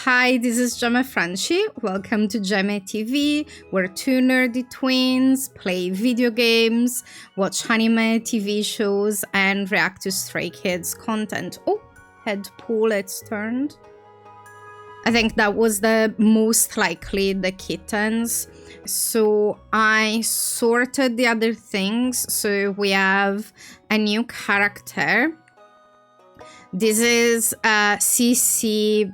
Hi, this is Gemma Franchi. Welcome to Gemma TV, where two nerdy twins play video games, watch anime, TV shows, and react to Stray Kids content. Oh, head pool, it's turned. I think that was the most likely the kittens. So I sorted the other things. So we have a new character. This is CC.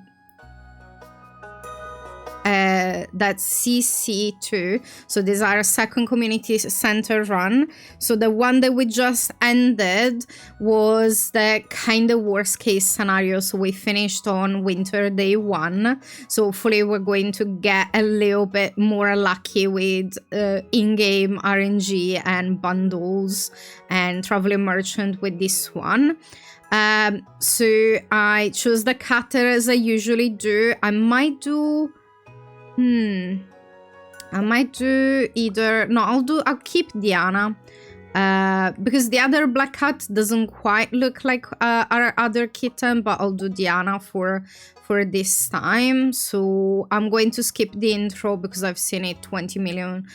That's CC2. So these are a second community center run. So the one that we just ended was the kind of worst case scenario. So we finished on winter day 1. So hopefully we're going to get a little bit more lucky with in-game RNG and bundles and traveling merchant with this one. So I chose the cutter as I usually do. I might do either... No, I'll keep Diana. Because the other black cat doesn't quite look like our other kitten, but I'll do Diana for this time. So I'm going to skip the intro because I've seen it 20 million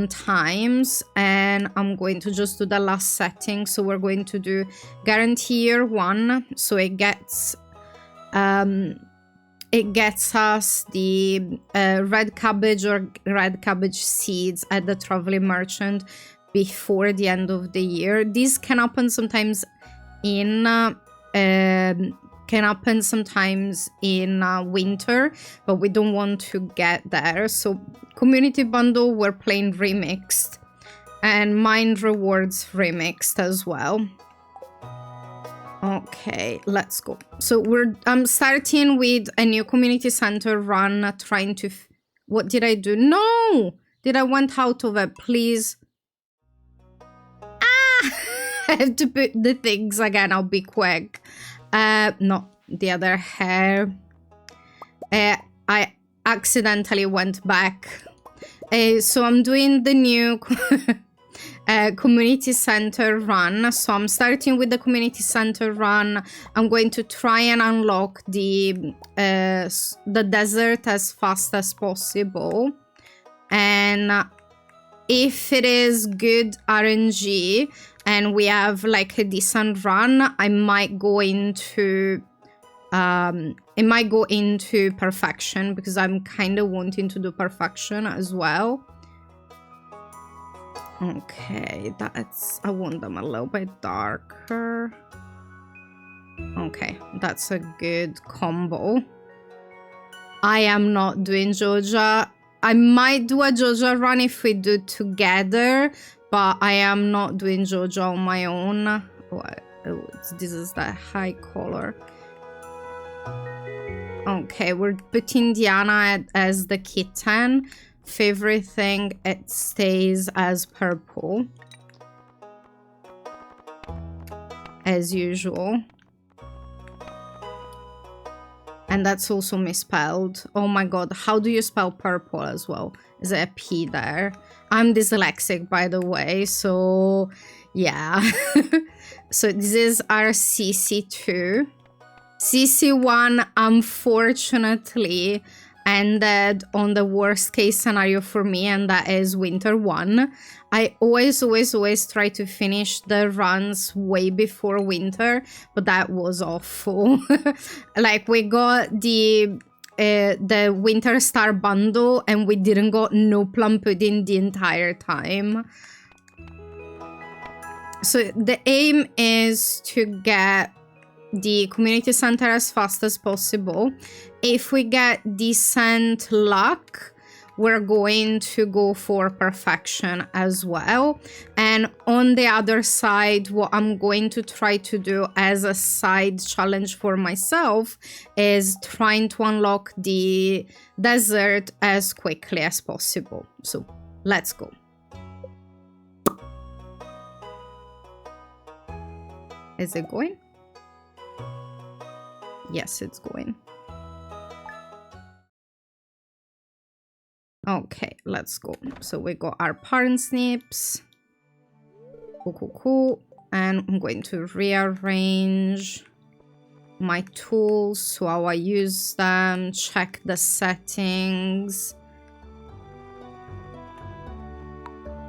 times, and I'm going to just do the last setting. So we're going to do guarantee year 1. So it gets us the red cabbage or red cabbage seeds at the traveling merchant before the end of the year. This can happen sometimes in winter, but we don't want to get there. So community bundle, we're playing remixed, and mine rewards remixed as well. Okay, let's go. So I'm starting with a new community center run, trying to... What did I do? No! Did I went out of it? Please. Ah! I have to put the things again. I'll be quick. No, the other hair. I accidentally went back. So I'm doing the new... community center run. So I'm starting with the community center run. I'm going to try and unlock the desert as fast as possible, and if it is good RNG and we have like a decent run, I might go into perfection, because I'm kind of wanting to do perfection as well. Okay, I want them a little bit darker. Okay, that's a good combo. I am not doing Joja. I might do a Joja run if we do together, but I am not doing Joja on my own. This is the high color. Okay, we're putting Diana as the kitten. Favorite thing, it stays as purple as usual, and that's also misspelled. Oh my god, how do you spell purple as well? Is it a P there? I'm dyslexic, by the way, so yeah. So this is our CC2. CC1 unfortunately ended on the worst case scenario for me, and that is winter 1. I always try to finish the runs way before winter, but that was awful. Like, we got the winter star bundle and we didn't got no plum pudding the entire time. So the aim is to get the community center as fast as possible. If we get decent luck, we're going to go for perfection as well. And on the other side, what I'm going to try to do as a side challenge for myself is trying to unlock the desert as quickly as possible. So let's go. Is it going? Yes, it's going. Okay, let's go. So we got our parsnips. Cool. And I'm going to rearrange my tools, so how I use them, check the settings.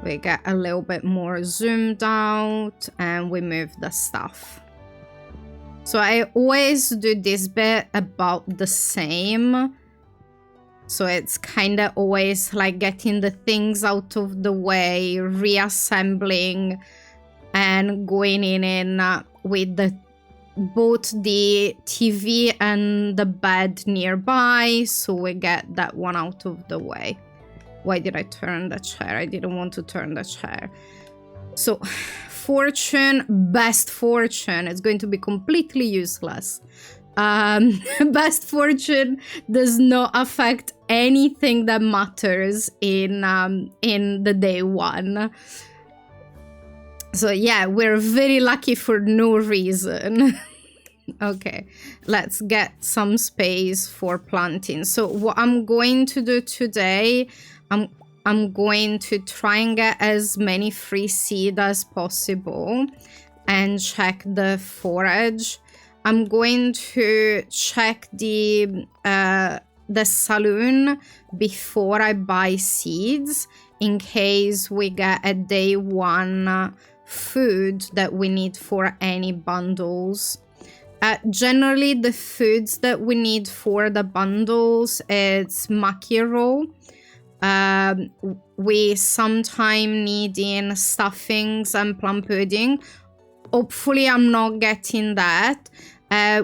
We get a little bit more zoomed out and we move the stuff. So I always do this bit about the same. So it's kind of always like getting the things out of the way, reassembling, and going in with both the TV and the bed nearby, so we get that one out of the way. Why did I turn the chair? I didn't want to turn the chair. So fortune, best fortune, is going to be completely useless. Best fortune does not affect anything that matters in the day one. So yeah, we're very lucky for no reason. Okay, let's get some space for planting. So what I'm going to do today, I'm going to try and get as many free seed as possible and check the forage. I'm going to check the saloon before I buy seeds in case we get a day one food that we need for any bundles. Generally, the foods that we need for the bundles, it's mackerel. We sometimes need in stuffings and plum pudding. Hopefully, I'm not getting that.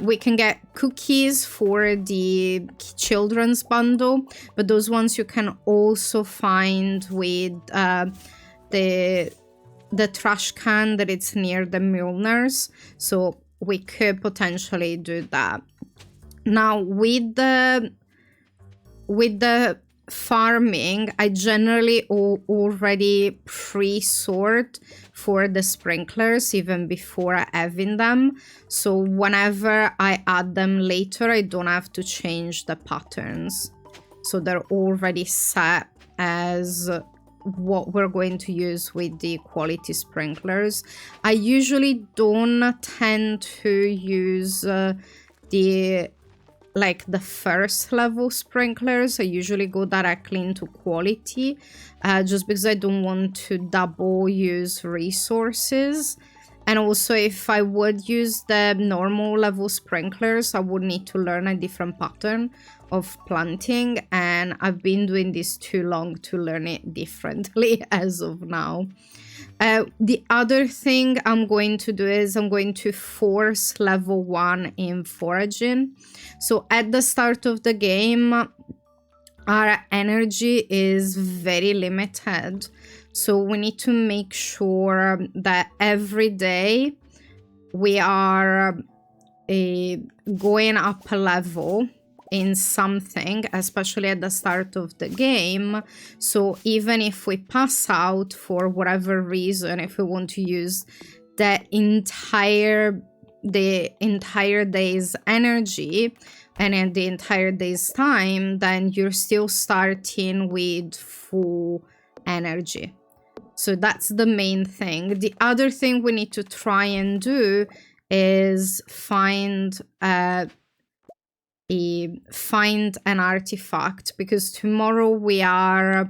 We can get cookies for the children's bundle, but those ones you can also find with the trash can that it's near the Milners. So we could potentially do that. Now with the farming, I generally already pre-sort for the sprinklers even before having them. So whenever I add them later, I don't have to change the patterns. So they're already set as what we're going to use with the quality sprinklers. I usually don't tend to use the first level sprinklers. I usually go directly into quality just because I don't want to double use resources. And also, if I would use the normal level sprinklers, I would need to learn a different pattern of planting, and I've been doing this too long to learn it differently as of now. The other thing I'm going to do is I'm going to force level 1 in foraging. So at the start of the game, our energy is very limited. So we need to make sure that every day we are going up a level in something, especially at the start of the game. So even if we pass out for whatever reason, if we want to use the entire day's energy and in the entire day's time, then you're still starting with full energy. So that's the main thing. The other thing we need to try and do is find an artifact, because tomorrow we're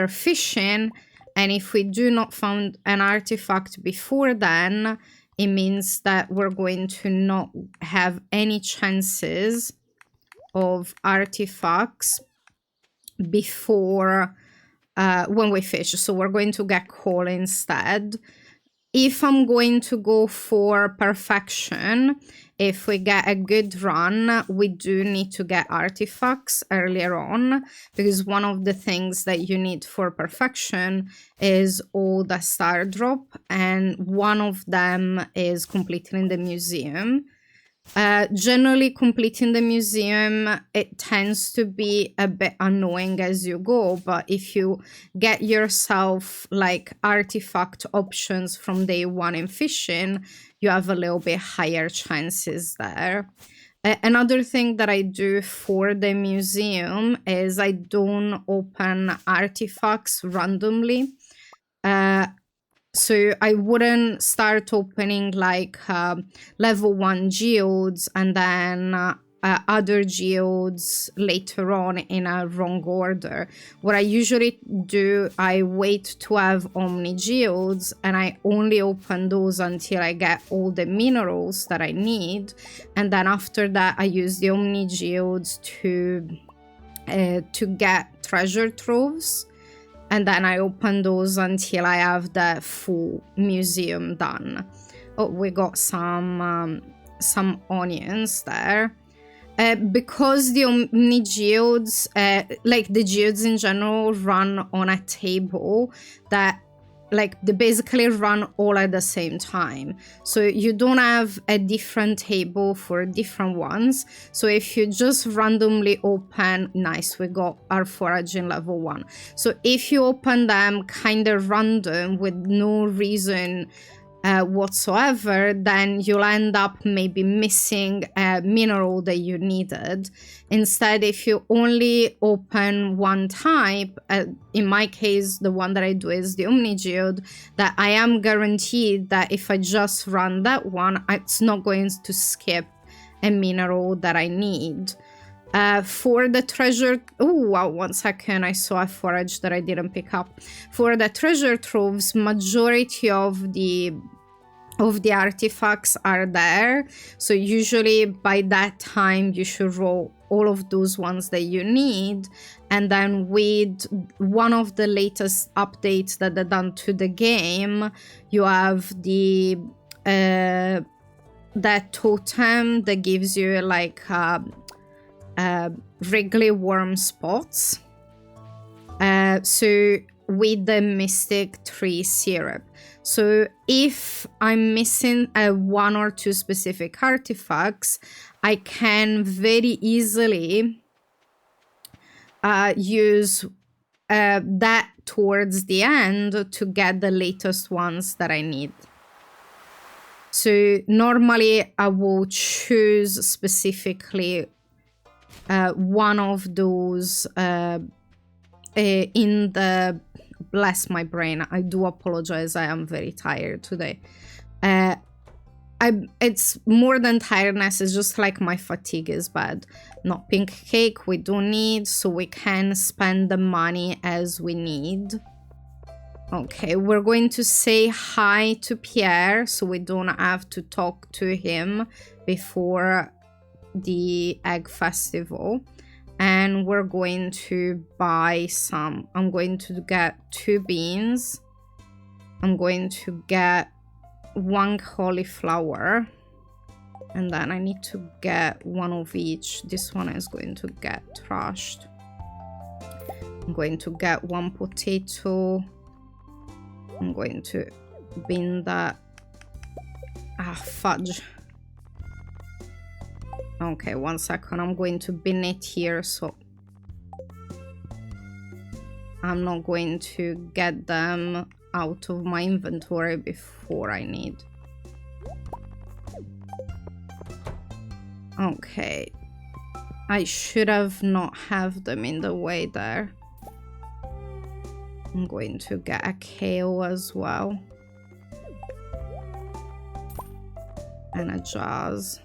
fishing, and if we do not find an artifact before then, it means that we're going to not have any chances of artifacts before when we fish. So we're going to get coal instead. If I'm going to go for perfection, if we get a good run, we do need to get artifacts earlier on, because one of the things that you need for perfection is all the star drop, and one of them is completing the museum. Generally, completing the museum, it tends to be a bit annoying as you go, but if you get yourself like artifact options from day one in fishing, you have a little bit higher chances there. Another thing that I do for the museum is I don't open artifacts randomly. So I wouldn't start opening like level 1 geodes and then other geodes later on in a wrong order. What I usually do, I wait to have Omni geodes and I only open those until I get all the minerals that I need. And then after that, I use the Omni geodes to get treasure troves. And then I open those until I have the full museum done. Oh, we got some onions there. Because the Omni geodes, like the geodes in general, run on a table that, like, they basically run all at the same time. So you don't have a different table for different ones. So if you just randomly open, nice, we got our foraging level 1. So if you open them kind of random with no reason whatsoever, then you'll end up maybe missing a mineral that you needed. Instead, if you only open one type, in my case, the one that I do is the Omni geode, that I am guaranteed that if I just run that one, it's not going to skip a mineral that I need. For the treasure, oh wow, 1 second, I saw a forage that I didn't pick up. For the treasure troves, majority of the artifacts are there, so usually by that time you should roll all of those ones that you need. And then with one of the latest updates that they've done to the game, you have the that totem that gives you like wriggly worm spots, so with the mystic tree syrup. So if I'm missing 1 or 2 specific artifacts, I can very easily use that towards the end to get the latest ones that I need. So normally I will choose specifically one of those in the... Bless my brain. I do apologize. I am very tired today. It's more than tiredness. It's just like my fatigue is bad. Not pink cake. We don't need, so we can spend the money as we need. Okay, we're going to say hi to Pierre, so we don't have to talk to him before the egg festival. And we're going to buy some. I'm going to get 2 beans. I'm going to get 1 cauliflower. And then I need to get 1 of each. This one is going to get trashed. I'm going to get 1 potato. I'm going to bin that. Ah, fudge. Okay, 1 second. I'm going to bin it here, so I'm not going to get them out of my inventory before I need. Okay. I should have not have them in the way there. I'm going to get a kale as well. And a jazz.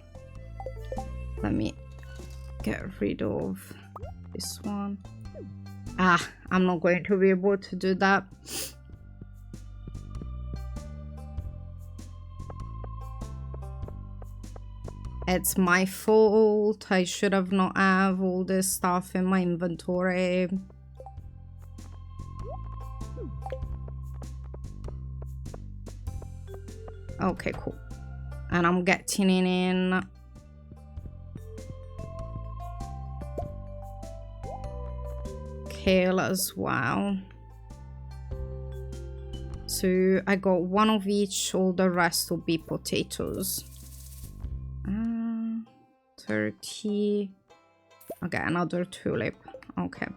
Let me get rid of this one. Ah, I'm not going to be able to do that. It's my fault. I should have not have all this stuff in my inventory. Okay, cool. And I'm getting it in. Kale as well. So I got 1 of each, all the rest will be potatoes. 30. Okay, another tulip. Okay.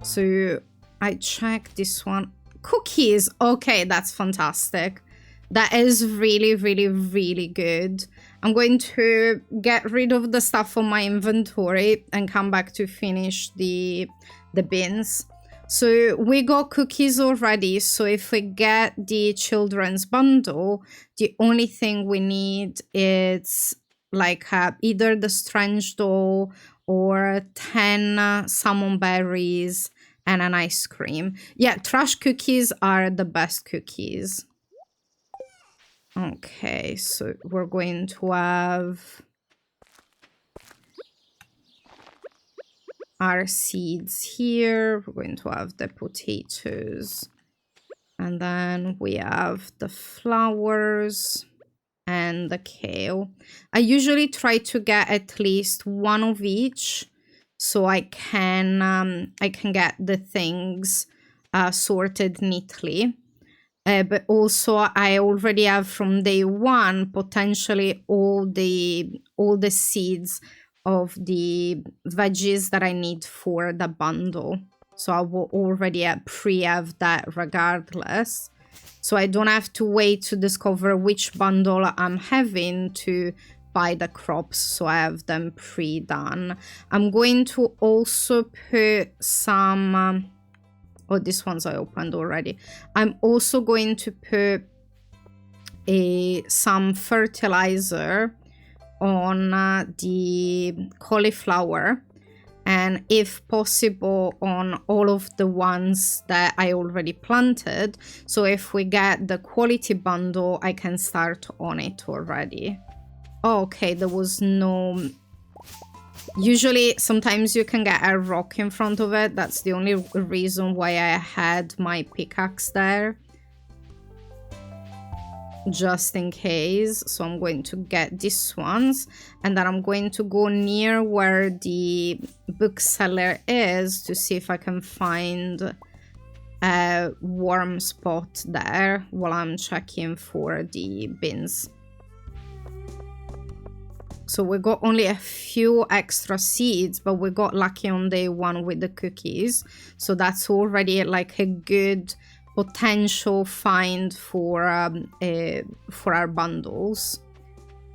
So I checked this one. Cookies. Okay, that's fantastic. That is really, really, really good. I'm going to get rid of the stuff on my inventory and come back to finish the bins. So we got cookies already. So if we get the children's bundle, the only thing we need is like either the strange doll or 10 salmon berries and an ice cream. Yeah, trash cookies are the best cookies. Okay, so we're going to have our seeds here. We're going to have the potatoes. And then we have the flowers and the kale. I usually try to get at least one of each so I can get the things sorted neatly. But also I already have from day one potentially all the seeds of the veggies that I need for the bundle. So I will already pre-have that regardless. So I don't have to wait to discover which bundle I'm having to buy the crops. So I have them pre-done. I'm going to also put some... oh, this ones I opened already. I'm also going to put some fertilizer on the cauliflower, and if possible on all of the ones that I already planted. So if we get the quality bundle, I can start on it already. Oh, okay, there was no... Usually, sometimes you can get a rock in front of it. That's the only reason why I had my pickaxe there. Just in case. So I'm going to get these ones. And then I'm going to go near where the bookseller is to see if I can find a warm spot there while I'm checking for the bins. So we got only a few extra seeds, but we got lucky on day one with the cookies. So that's already like a good potential find for our bundles.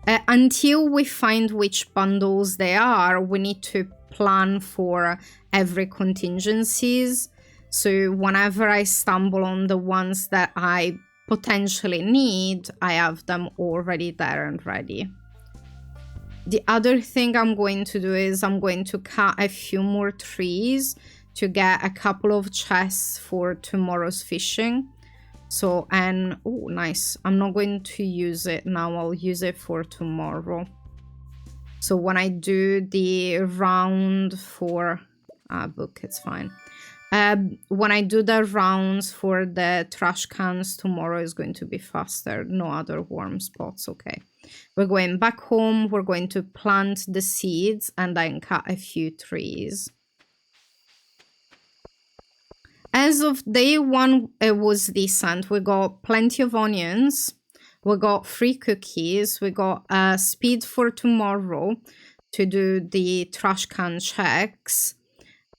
Until we find which bundles they are, we need to plan for every contingencies. So whenever I stumble on the ones that I potentially need, I have them already there and ready. The other thing I'm going to do is I'm going to cut a few more trees to get a couple of chests for tomorrow's fishing. So, and, oh, nice. I'm not going to use it now. I'll use it for tomorrow. So when I do the round for book, it's fine. When I do the rounds for the trash cans, tomorrow is going to be faster. No other warm spots, okay. We're going back home, we're going to plant the seeds and then cut a few trees. As of day one, it was decent. We got plenty of onions, we got free cookies, we got speed for tomorrow to do the trash can checks,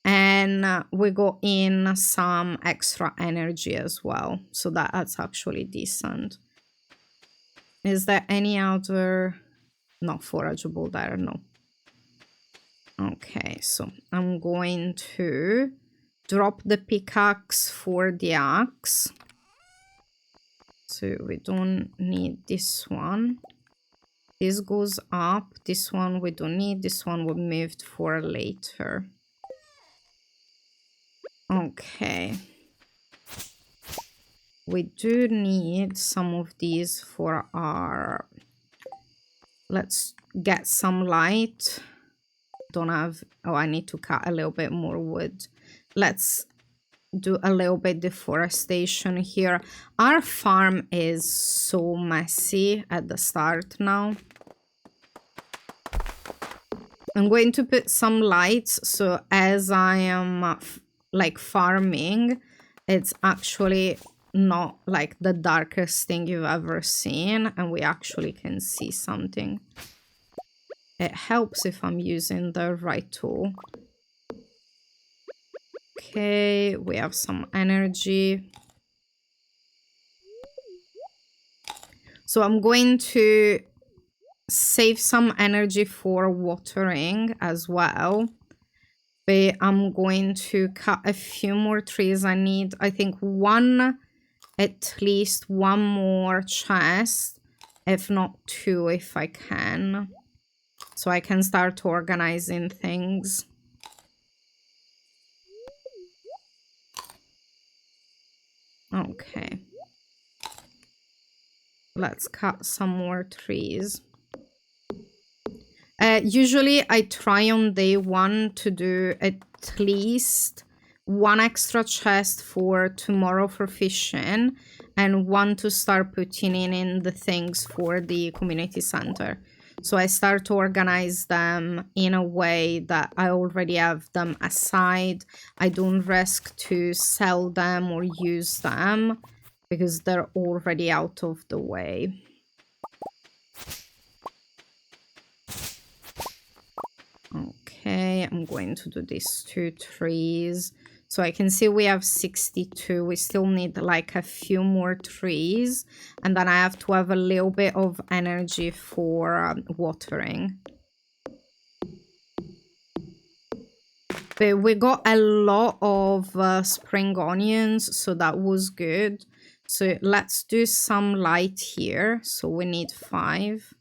and we got in some extra energy as well. So that's actually decent. Is there any other... not forageable there? No. Okay, so I'm going to drop the pickaxe for the axe. So we don't need this one. This goes up. This one we don't need. This one we moved for later. Okay. We do need some of these for our... let's get some light. Don't have... oh, I need to cut a little bit more wood. Let's do a little bit deforestation here. Our farm is so messy at the start now. I'm going to put some lights, so as I am like farming, it's actually not like the darkest thing you've ever seen, and we actually can see something. It helps if I'm using the right tool. Okay, we have some energy. So I'm going to save some energy for watering as well. But I'm going to cut a few more trees. I need, I think, at least one more chest, if not two, if I can. So I can start organizing things. Okay. Let's cut some more trees. Usually I try on day one to do at least one extra chest for tomorrow for fishing and one to start putting in the things for the community center. So I start to organize them in a way that I already have them aside. I don't risk to sell them or use them because they're already out of the way. Okay, I'm going to do these 2 trees. So I can see we have 62. We still need like a few more trees. And then I have to have a little bit of energy for watering. But we got a lot of spring onions, so that was good. So let's do some light here. So we need 5.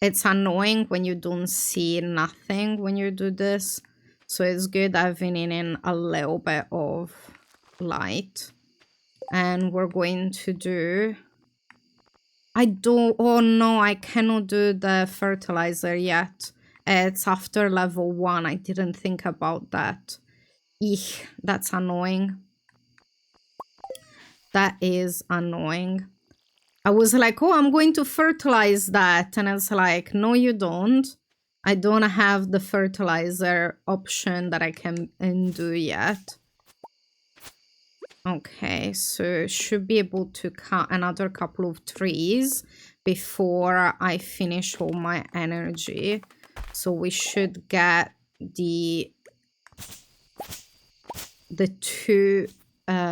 It's annoying when you don't see nothing when you do this. So it's good having in a little bit of light. And we're going to do... Oh no, I cannot do the fertilizer yet. It's after level 1. I didn't think about that. Eek, that's annoying. That is annoying. I was like, oh, I'm going to fertilize that. And it's like, no, you don't. I don't have the fertilizer option that I can do yet. Okay, so should be able to cut another couple of trees before I finish all my energy. So we should get the 2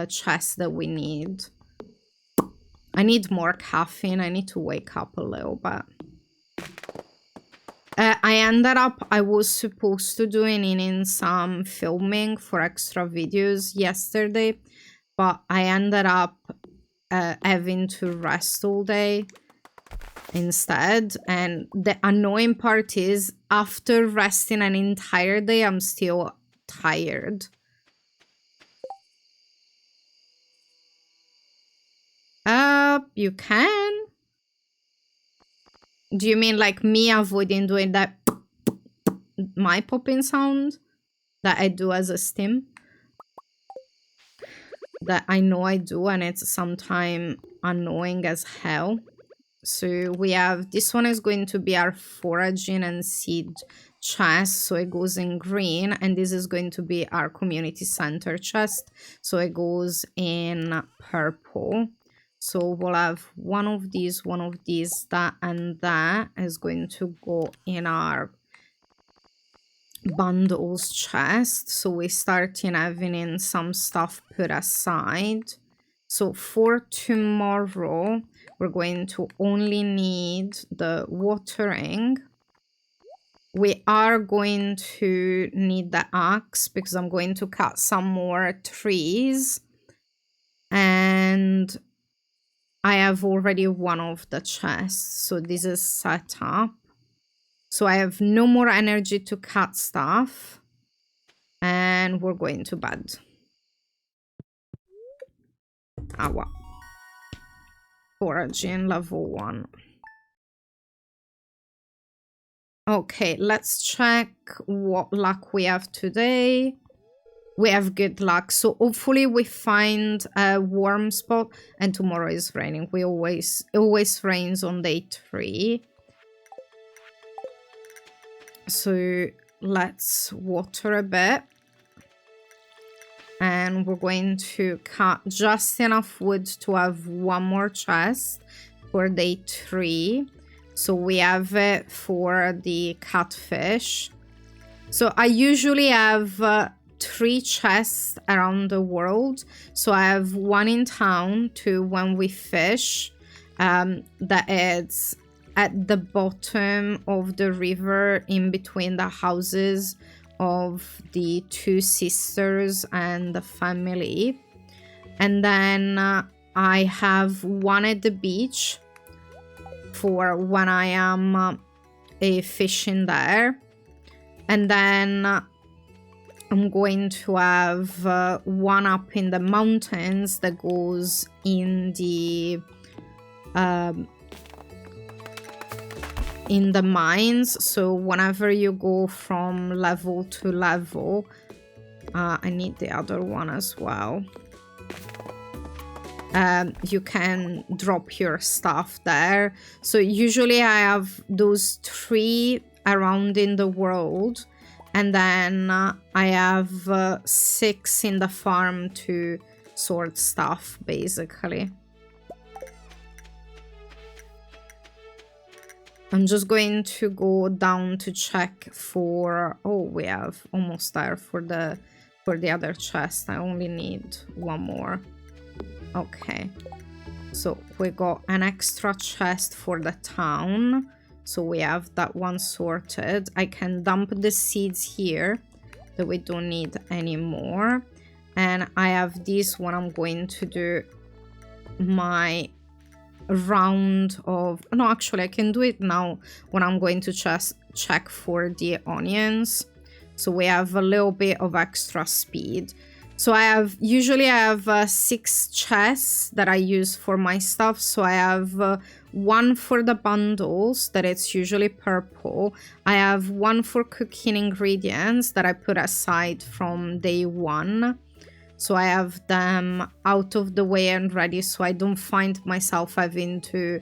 chests that we need. I need more caffeine. I need to wake up a little bit. I was supposed to do in some filming for extra videos yesterday, but I ended up having to rest all day instead. And the annoying part is after resting an entire day, I'm still tired. You can. Do you mean like me avoiding doing that my popping sound that I do as a stim? That I know I do, and it's sometimes annoying as hell. So we have, this one is going to be our foraging and seed chest, so it goes in green, and this is going to be our community center chest, so it goes in purple. So we'll have one of these, that, and that is going to go in our bundles chest. So we start in having in some stuff put aside. So for tomorrow, we're going to only need the watering. We are going to need the axe because I'm going to cut some more trees. And I have already one of the chests, so this is set up. So I have no more energy to cut stuff. And we're going to bed. Wow. Foraging level 1. Okay, let's check what luck we have today. We have good luck, so hopefully we find a warm spot. And tomorrow is raining. It always rains on day 3. So let's water a bit. And we're going to cut just enough wood to have one more chest for day 3. So we have it for the catfish. So I usually have 3 chests around the world. So I have 1 in town to when we fish. That is at the bottom of the river in between the houses of the two sisters and the family. And then I have one at the beach for when I am fishing there. And then I'm going to have one up in the mountains that goes in the mines. So whenever you go from level to level, I need the other one as well. You can drop your stuff there. So usually I have those 3 around in the world, and then I have 6 in the farm to sort stuff, basically. I'm just going to go down to check for... Oh, we have almost there for the other chest. I only need one more. Okay. So we got an extra chest for the town. So we have that one sorted. I can dump the seeds here that we don't need anymore. And I have this one. I'm going to do my round of... No, actually, I can do it now when I'm going to just check for the onions. So we have a little bit of extra speed. So usually I have 6 chests that I use for my stuff. So I have one for the bundles that it's usually purple. I have one for cooking ingredients that I put aside from day 1. So I have them out of the way and ready, so I don't find myself having to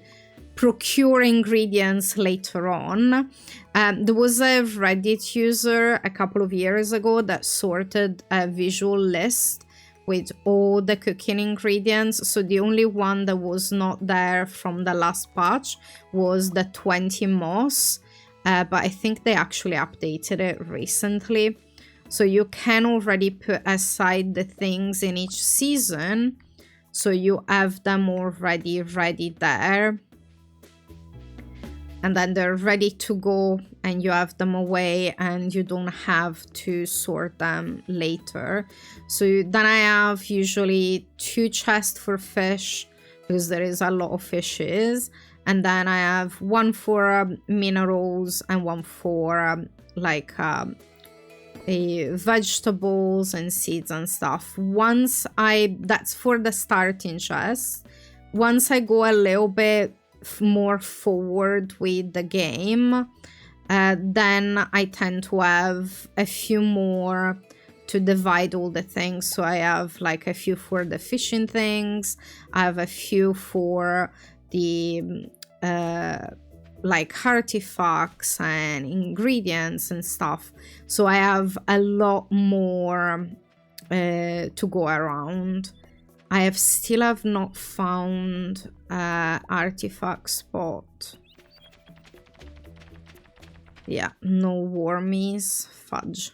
procure ingredients later on. There was a Reddit user a couple of years ago that sorted a visual list with all the cooking ingredients. So the only one that was not there from the last patch was the 20 moss, but I think they actually updated it recently. So you can already put aside the things in each season, so you have them already ready there. And then they're ready to go and you have them away and you don't have to sort them later. So then I have usually 2 chests for fish because there is a lot of fishes. And then I have one for minerals and one for vegetables and seeds and stuff. That's for the starting chest. Once I go a little bit more forward with the game, then I tend to have a few more to divide all the things. So I have like a few for the fishing things, I have a few for the like artifacts and ingredients and stuff. So I have a lot more to go around. I still have not found artifact spot. Yeah, no wormies. Fudge.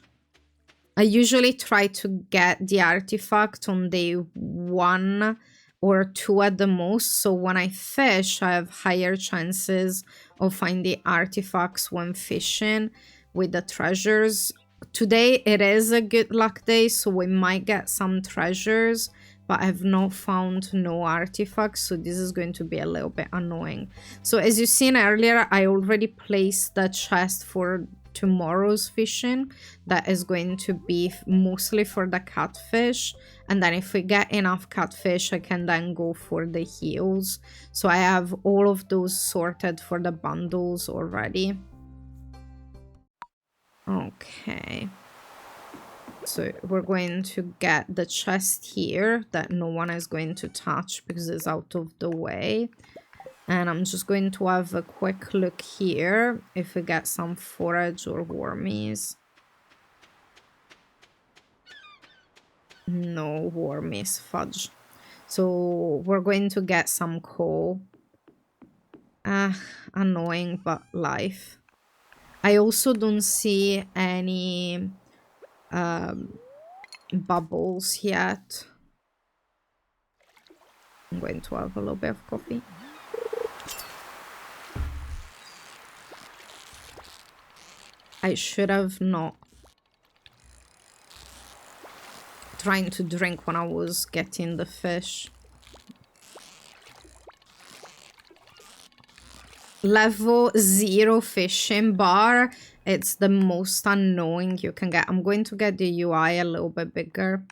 I usually try to get the artifact on day 1 or 2 at the most. So when I fish, I have higher chances of finding artifacts when fishing with the treasures. Today it is a good luck day, so we might get some treasures, but I have not found no artifacts, so this is going to be a little bit annoying. So as you seen earlier, I already placed the chest for tomorrow's fishing. That is going to be mostly for the catfish, and then if we get enough catfish, I can then go for the heels. So I have all of those sorted for the bundles already. Okay. So we're going to get the chest here that no one is going to touch because it's out of the way. And I'm just going to have a quick look here if we get some forage or wormies. No wormies, fudge. So we're going to get some coal. Annoying, but life. I also don't see any bubbles yet. I'm going to have a little bit of coffee. I should have not trying to drink when I was getting the fish. Level 0 fishing bar. It's the most annoying you can get. I'm going to get the UI a little bit bigger.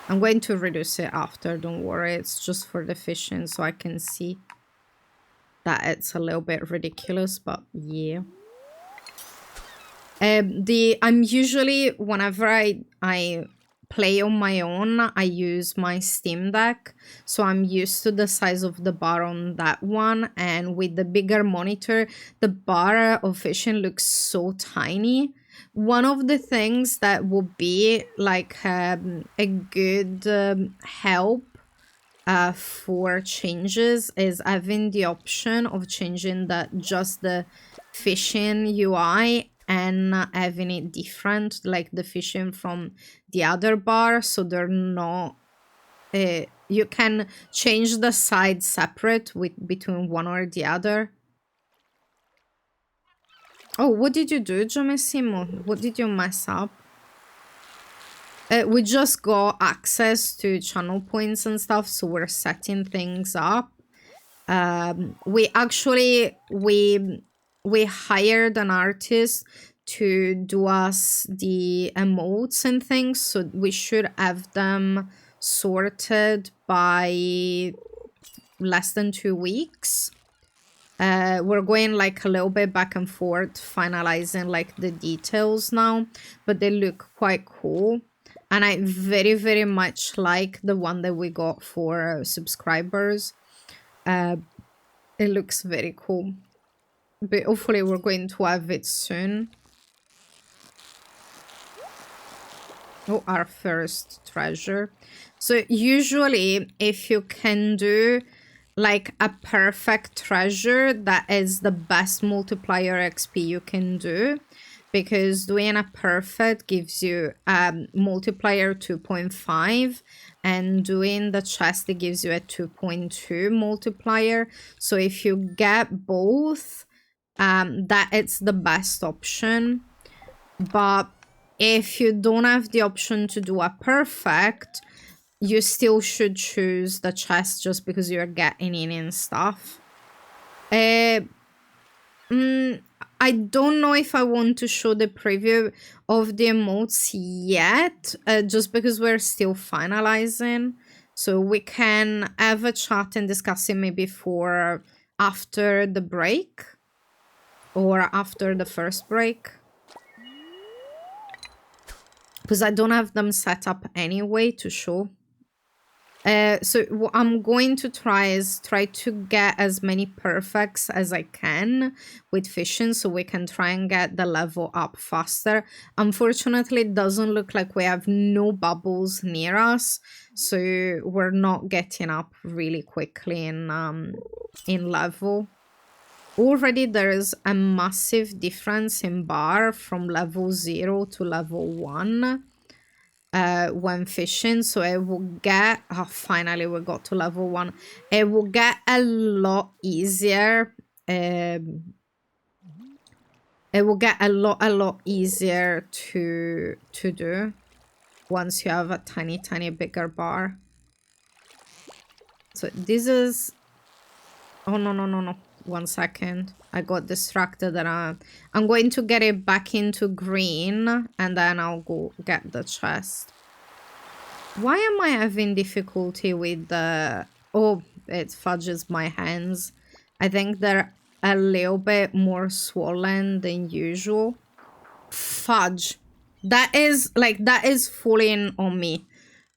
I'm going to reduce it after, don't worry. It's just for the fishing so I can see that it's a little bit ridiculous, but yeah. I'm usually, whenever I play on my own, I use my Steam Deck, so I'm used to the size of the bar on that one, and with the bigger monitor, the bar of fishing looks so tiny. One of the things that would be like a good help for changes is having the option of changing just the fishing UI and having it different, like the fishing from the other bar, so they're not you can change the side separate between one or the other. Oh, what did you do, Giamissimo? What did you mess up? We just got access to channel points and stuff, so we're setting things up. We hired an artist to do us the emotes and things, so we should have them sorted by less than 2 weeks. We're going like a little bit back and forth, finalizing like the details now, but they look quite cool. And I very, very much like the one that we got for subscribers. It looks very cool. But hopefully we're going to have it soon. Oh, our first treasure. So usually if you can do like a perfect treasure, that is the best multiplier XP you can do, because doing a perfect gives you multiplier 2.5, and doing the chest, it gives you a 2.2 multiplier. So if you get both, that it's the best option. But if you don't have the option to do a perfect, you still should choose the chest just because you're getting in and stuff. I don't know if I want to show the preview of the emotes yet, just because we're still finalizing. So we can have a chat and discuss it maybe for after the break or after the first break. Because I don't have them set up anyway to show. So what I'm going to try to get as many perfects as I can with fishing, so we can try and get the level up faster. Unfortunately, it doesn't look like we have no bubbles near us, so we're not getting up really quickly in level. Already there is a massive difference in bar from level 0 to level 1. When fishing, so it will get finally we got to level 1. It will get a lot easier. It will get a lot easier to do once you have a tiny bigger bar. So this is, oh no, 1 second, I got distracted, and I'm going to get it back into green, and then I'll go get the chest. Why am I having difficulty with the... Oh, it fudges my hands. I think they're a little bit more swollen than usual. Fudge. That is falling on me.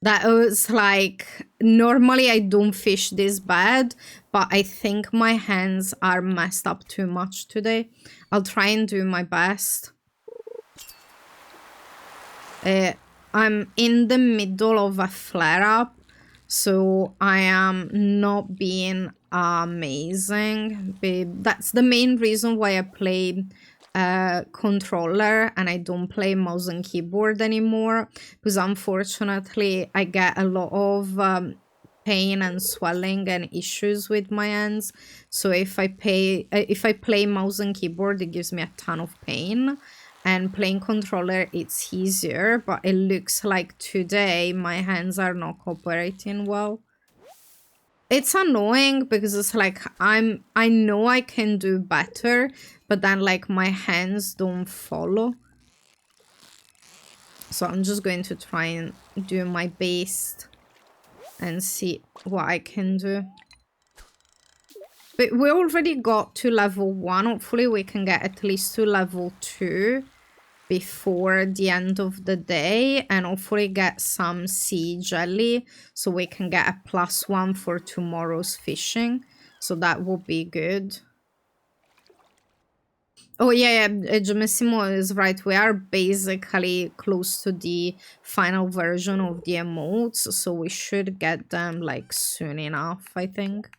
That was like, normally I don't fish this bad, but I think my hands are messed up too much today. I'll try and do my best. I'm in the middle of a flare-up, so I am not being amazing. That's the main reason why I play controller and I don't play mouse and keyboard anymore, because unfortunately I get a lot of pain and swelling and issues with my hands. So if I play mouse and keyboard, it gives me a ton of pain. And playing controller, it's easier. But it looks like today my hands are not cooperating well. It's annoying because it's like I know I can do better, but then like my hands don't follow. So I'm just going to try and do my best and see what I can do. But we already got to level 1. Hopefully we can get at least to level 2 before the end of the day, and hopefully get some sea jelly so we can get a +1 for tomorrow's fishing. So that will be good. Oh yeah, Gemissimo is right. We are basically close to the final version of the emotes, so we should get them like soon enough, I think.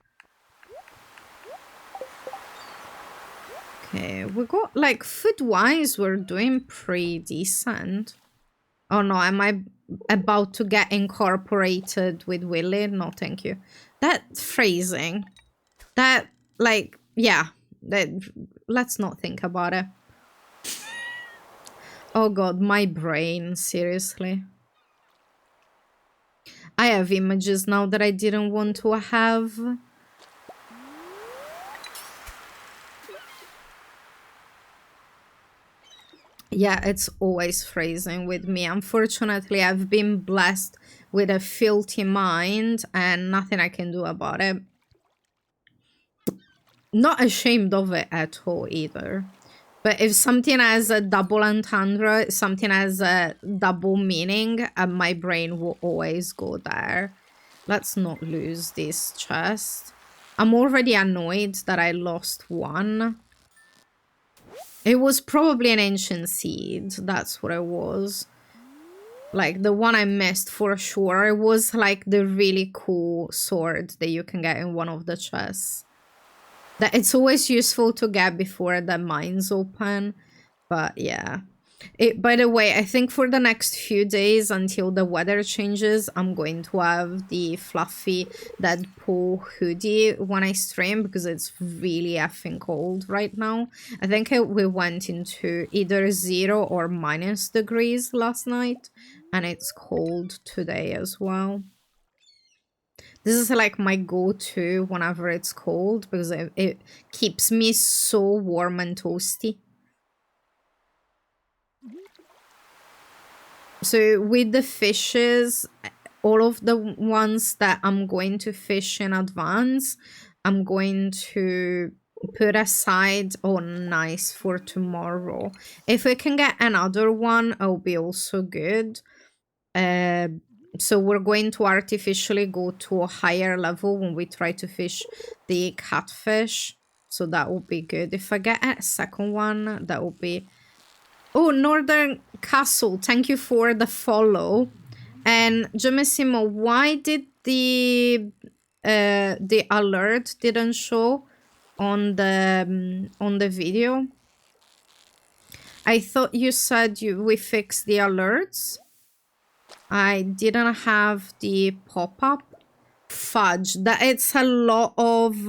Okay, we got like food-wise, we're doing pretty decent. Oh no, am I about to get incorporated with Willy? No, thank you. That phrasing, that like, yeah, that, let's not think about it. Oh god, my brain, seriously. I have images now that I didn't want to have. Yeah, it's always phrasing with me. Unfortunately, I've been blessed with a filthy mind and nothing I can do about it. Not ashamed of it at all either. But if something has a double entendre, something has a double meaning, my brain will always go there. Let's not lose this chest. I'm already annoyed that I lost one. It was probably an ancient seed. That's what it was. Like, the one I missed for sure. It was like the really cool sword that you can get in one of the chests. That it's always useful to get before the mines open. But yeah. By the way, I think for the next few days until the weather changes, I'm going to have the fluffy Deadpool hoodie when I stream because it's really effing cold right now. I think we went into either 0 or -degrees last night, and it's cold today as well. This is like my go-to whenever it's cold because it keeps me so warm and toasty. So with the fishes, all of the ones that I'm going to fish in advance, I'm going to put aside, oh nice, for tomorrow. If we can get another one, it'll be also good. So we're going to artificially go to a higher level when we try to fish the catfish. So that will be good. If I get a second one, that will be... Oh, Northern Castle, thank you for the follow. And Gemissimo, why did the alert didn't show on the video? I thought you said we fixed the alerts. I didn't have the pop-up. Fudge. That it's a lot of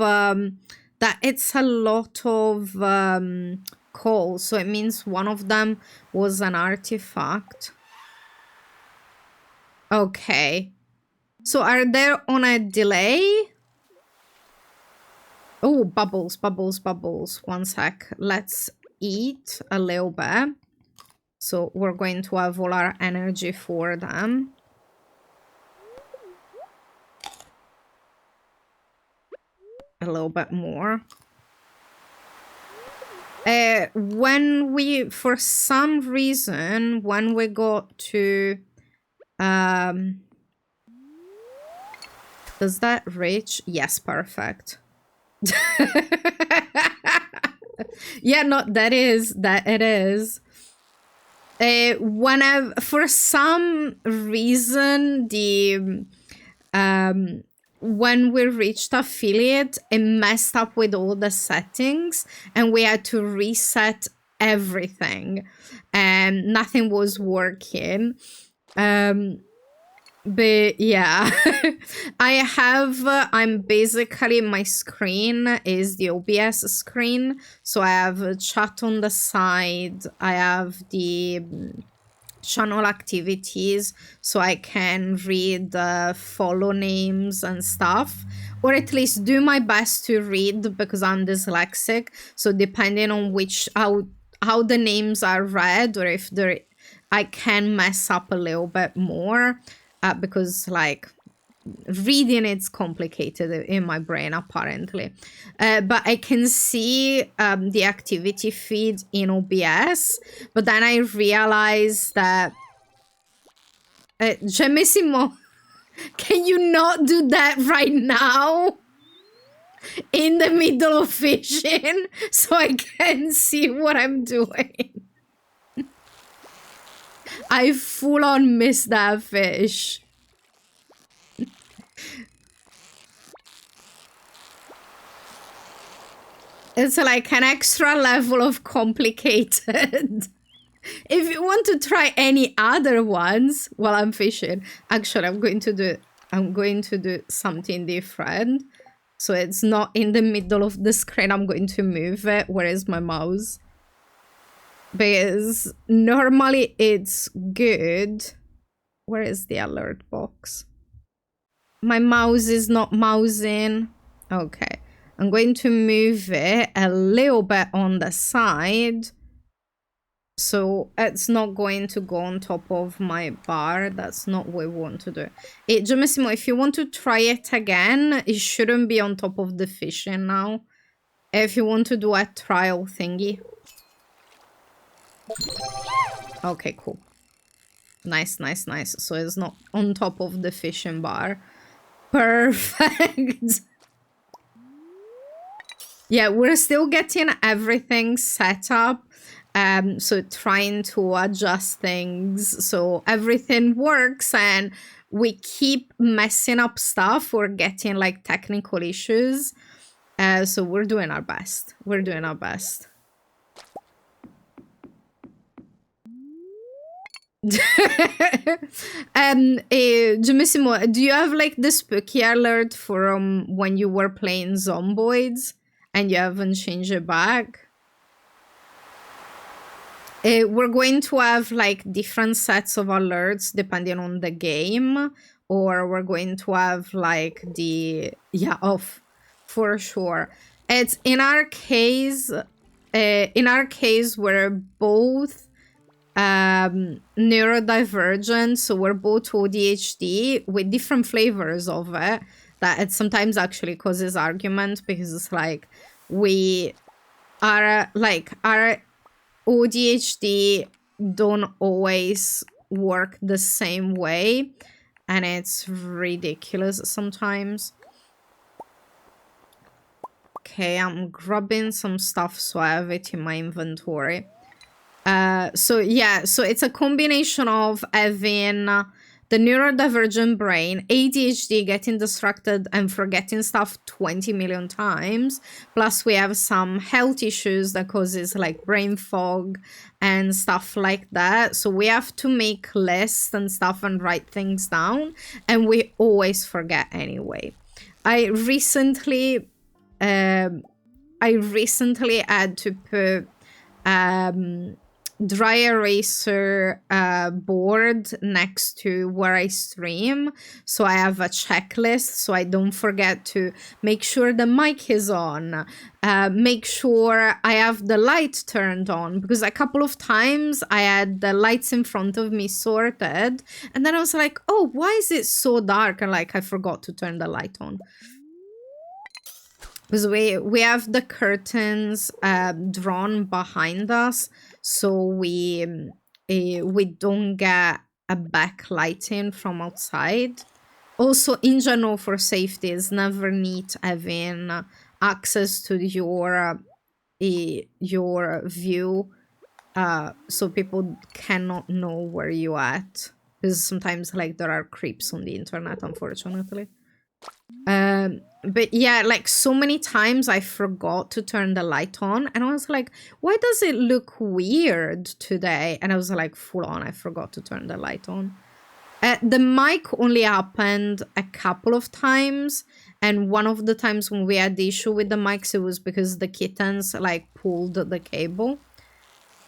calls, so it means one of them was an artifact. Okay. So are they on a delay? Oh, bubbles, bubbles, bubbles. One sec. Let's eat a little bit. So we're going to have all our energy for them. A little bit more. When we, for some reason, when we got to... does that reach? Yes, perfect. Yeah, no, that it is. Whenever, for some reason, the when we reached affiliate, it messed up with all the settings and we had to reset everything and nothing was working. But yeah, I have, I'm basically, my screen is the OBS screen. So I have a chat on the side. I have the channel activities, so I can read follow names and stuff, or at least do my best to read because I'm dyslexic. So depending on which, how the names are read, or if they're, I can mess up a little bit more, because like reading it's complicated in my brain apparently, but I can see the activity feed in OBS, but then I realized that Gemissimo, can you not do that right now in the middle of fishing so I can see what I'm doing? I full on missed that fish. It's like an extra level of complicated. If you want to try any other ones while I'm fishing, actually I'm going to do something different. So it's not in the middle of the screen. I'm going to move it. Where is my mouse? Because normally it's good. Where is the alert box? My mouse is not mousing. Okay. I'm going to move it a little bit on the side. So it's not going to go on top of my bar. That's not what we want to do. Giamissimo, if you want to try it again, it shouldn't be on top of the fishing now. If you want to do a trial thingy. Okay, cool. Nice, nice, nice. So it's not on top of the fishing bar. Perfect. Yeah, we're still getting everything set up. So trying to adjust things so everything works, and we keep messing up stuff or getting like technical issues. So we're doing our best. We're doing our best. Giamissimo, do you have like the spooky alert from when you were playing Zomboids and you haven't changed it back? We're going to have like different sets of alerts depending on the game, or we're going to have like the, yeah, off for sure. It's in our case, we're both neurodivergent, so we're both ADHD with different flavors of it. That it sometimes actually causes argument because it's like we are like our ADHD don't always work the same way, and it's ridiculous sometimes. Okay, I'm grabbing some stuff so I have it in my inventory. So yeah, so it's a combination of having the neurodivergent brain, ADHD, getting distracted and forgetting stuff 20 million times. Plus we have some health issues that causes like brain fog and stuff like that. So we have to make lists and stuff and write things down, and we always forget anyway. I recently had to put dry eraser board next to where I stream, so I have a checklist so I don't forget to make sure the mic is on, make sure I have the light turned on, because a couple of times I had the lights in front of me sorted and then I was like, oh, why is it so dark, and like I forgot to turn the light on. Because we have the curtains drawn behind us, so we don't get a backlighting from outside. Also, in general, for safety, it's never neat having access to your view, so people cannot know where you're at. Because sometimes, like, there are creeps on the internet, unfortunately. But yeah, like so many times I forgot to turn the light on, and I was like, why does it look weird today? And I was like, full on, I forgot to turn the light on. The mic only happened a couple of times, and one of the times when we had the issue with the mics, it was because the kittens like pulled the cable.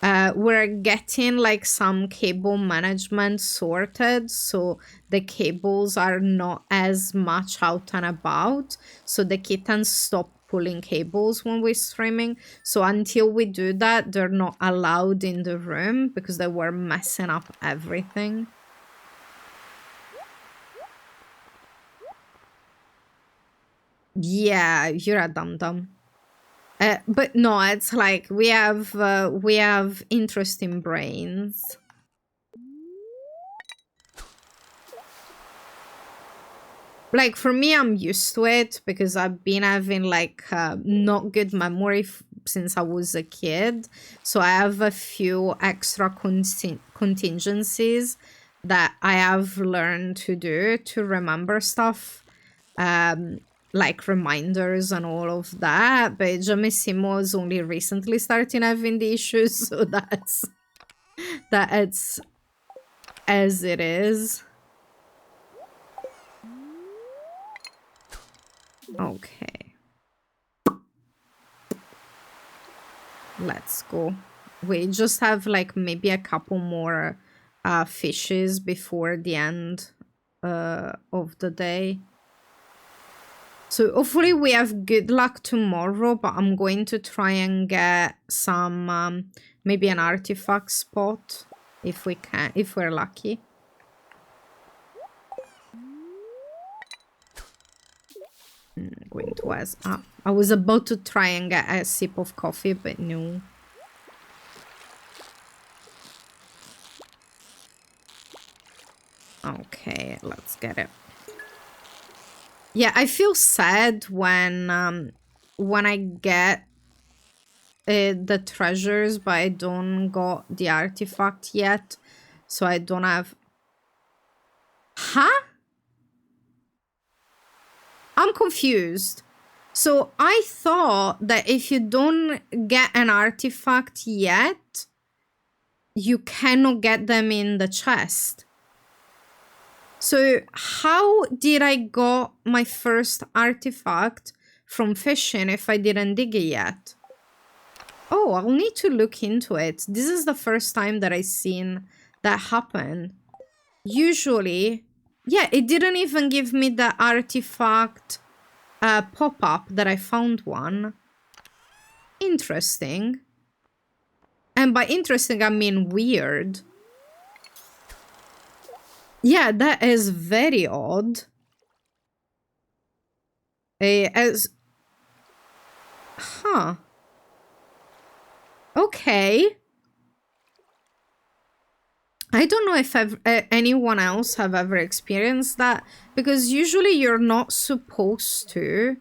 We're getting like some cable management sorted, so the cables are not as much out and about, so the kittens stop pulling cables when we're streaming. So until we do that, they're not allowed in the room because they were messing up everything. Yeah, you're a dum-dum. But no, it's like we have interesting brains. Like for me, I'm used to it because I've been having like not good memory since I was a kid. So I have a few extra contingencies that I have learned to do to remember stuff. Like reminders and all of that, but Jamissimo is only recently starting having the issues, so that's it's as it is. Okay, let's go. We just have like maybe a couple more fishes before the end of the day. So hopefully we have good luck tomorrow, but I'm going to try and get some, maybe an artifact spot if we can, if we're lucky. Going to ask. I was about to try and get a sip of coffee, but no. Okay, let's get it. Yeah, I feel sad when I get the treasures, but I don't got the artifact yet, so I don't have. Huh? I'm confused. So I thought that if you don't get an artifact yet, you cannot get them in the chest. So how did I got my first artifact from fishing if I didn't dig it yet? Oh, I'll need to look into it. This is the first time that I've seen that happen. Usually, yeah, it didn't even give me the artifact pop-up that I found one. Interesting. And by interesting, I mean weird. Yeah, that is very odd. Huh. Okay. I don't know if anyone else have ever experienced that, because usually you're not supposed to